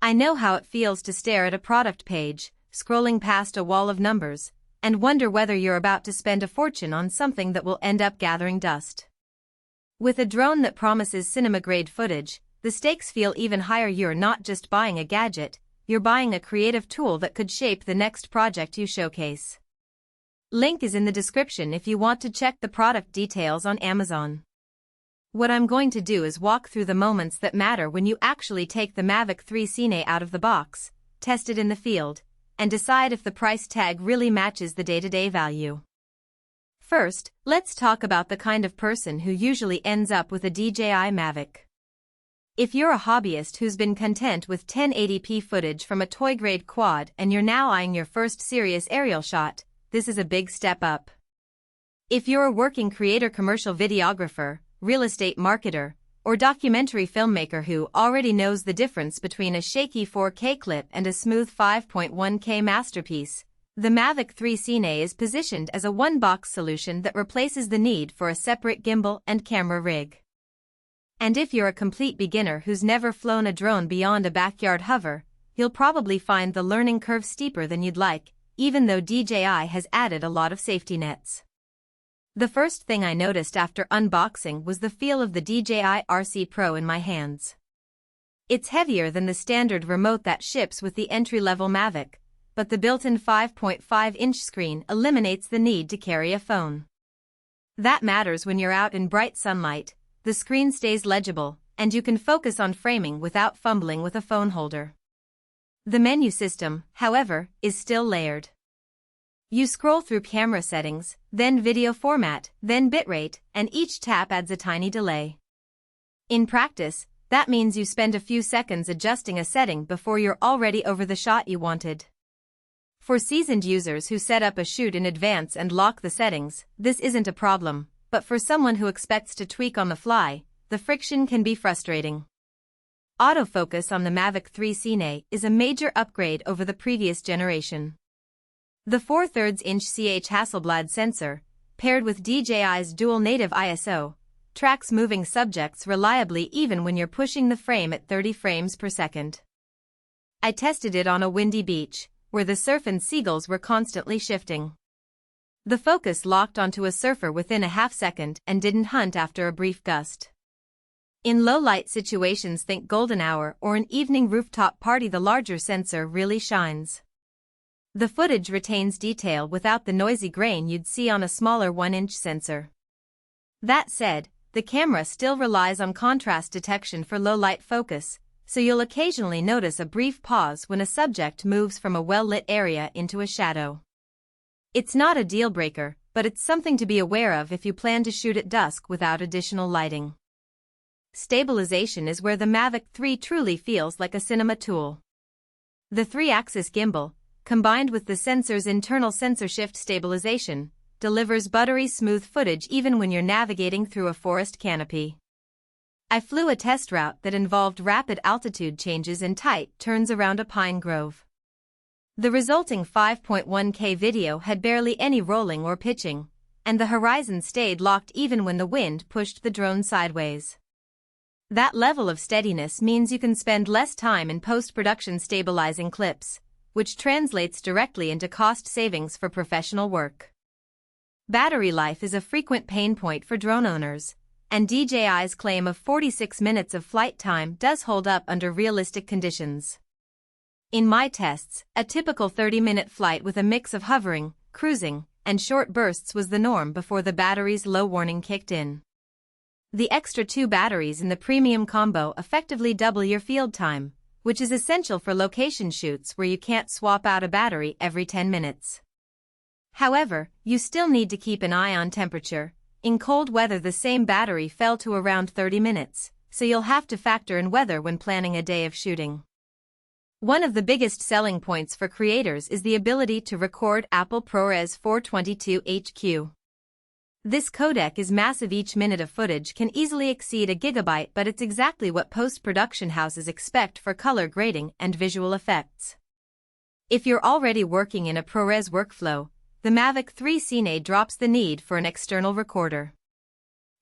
I know how it feels to stare at a product page, scrolling past a wall of numbers, and wonder whether you're about to spend a fortune on something that will end up gathering dust. With a drone that promises cinema-grade footage, the stakes feel even higher. You're not just buying a gadget, you're buying a creative tool that could shape the next project you showcase. Link is in the description if you want to check the product details on Amazon. What I'm going to do is walk through the moments that matter when you actually take the Mavic 3 Cine out of the box, test it in the field, and decide if the price tag really matches the day-to-day value. First, let's talk about the kind of person who usually ends up with a DJI Mavic. If you're a hobbyist who's been content with 1080p footage from a toy-grade quad and you're now eyeing your first serious aerial shot, this is a big step up. If you're a working creator, commercial videographer, real estate marketer, or documentary filmmaker who already knows the difference between a shaky 4K clip and a smooth 5.1K masterpiece, the Mavic 3 Cine is positioned as a one-box solution that replaces the need for a separate gimbal and camera rig. And if you're a complete beginner who's never flown a drone beyond a backyard hover, you'll probably find the learning curve steeper than you'd like, even though DJI has added a lot of safety nets. The first thing I noticed after unboxing was the feel of the DJI RC Pro in my hands. It's heavier than the standard remote that ships with the entry-level Mavic, but the built-in 5.5-inch screen eliminates the need to carry a phone. That matters when you're out in bright sunlight. The screen stays legible, and you can focus on framing without fumbling with a phone holder. The menu system, however, is still layered. You scroll through camera settings, then video format, then bitrate, and each tap adds a tiny delay. In practice, that means you spend a few seconds adjusting a setting before you're already over the shot you wanted. For seasoned users who set up a shoot in advance and lock the settings, this isn't a problem, but for someone who expects to tweak on the fly, the friction can be frustrating. Autofocus on the Mavic 3 Cine is a major upgrade over the previous generation. The 4/3-inch Hasselblad sensor, paired with DJI's dual native ISO, tracks moving subjects reliably even when you're pushing the frame at 30 frames per second. I tested it on a windy beach, where the surf and seagulls were constantly shifting. The focus locked onto a surfer within a half second and didn't hunt after a brief gust. In low-light situations, think golden hour or an evening rooftop party, the larger sensor really shines. The footage retains detail without the noisy grain you'd see on a smaller 1-inch sensor. That said, the camera still relies on contrast detection for low-light focus, so you'll occasionally notice a brief pause when a subject moves from a well-lit area into a shadow. It's not a deal-breaker, but it's something to be aware of if you plan to shoot at dusk without additional lighting. Stabilization is where the Mavic 3 truly feels like a cinema tool. The 3-axis gimbal, combined with the sensor's internal sensor shift stabilization, delivers buttery smooth footage even when you're navigating through a forest canopy. I flew a test route that involved rapid altitude changes and tight turns around a pine grove. The resulting 5.1K video had barely any rolling or pitching, and the horizon stayed locked even when the wind pushed the drone sideways. That level of steadiness means you can spend less time in post-production stabilizing clips, which translates directly into cost savings for professional work. Battery life is a frequent pain point for drone owners, and DJI's claim of 46 minutes of flight time does hold up under realistic conditions. In my tests, a typical 30-minute flight with a mix of hovering, cruising, and short bursts was the norm before the battery's low warning kicked in. The extra 2 batteries in the premium combo effectively double your field time, which is essential for location shoots where you can't swap out a battery every 10 minutes. However, you still need to keep an eye on temperature. In cold weather, the same battery fell to around 30 minutes, so you'll have to factor in weather when planning a day of shooting. One of the biggest selling points for creators is the ability to record Apple ProRes 422 HQ. This codec is massive. Each minute of footage can easily exceed a gigabyte, but it's exactly what post-production houses expect for color grading and visual effects. If you're already working in a ProRes workflow, the Mavic 3 Cine drops the need for an external recorder.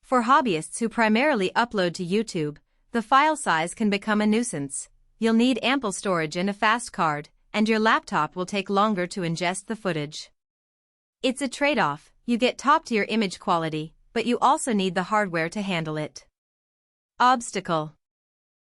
For hobbyists who primarily upload to YouTube, the file size can become a nuisance, you'll need ample storage and a fast card, and your laptop will take longer to ingest the footage. It's a trade-off. You get top-tier image quality, but you also need the hardware to handle it. Obstacle.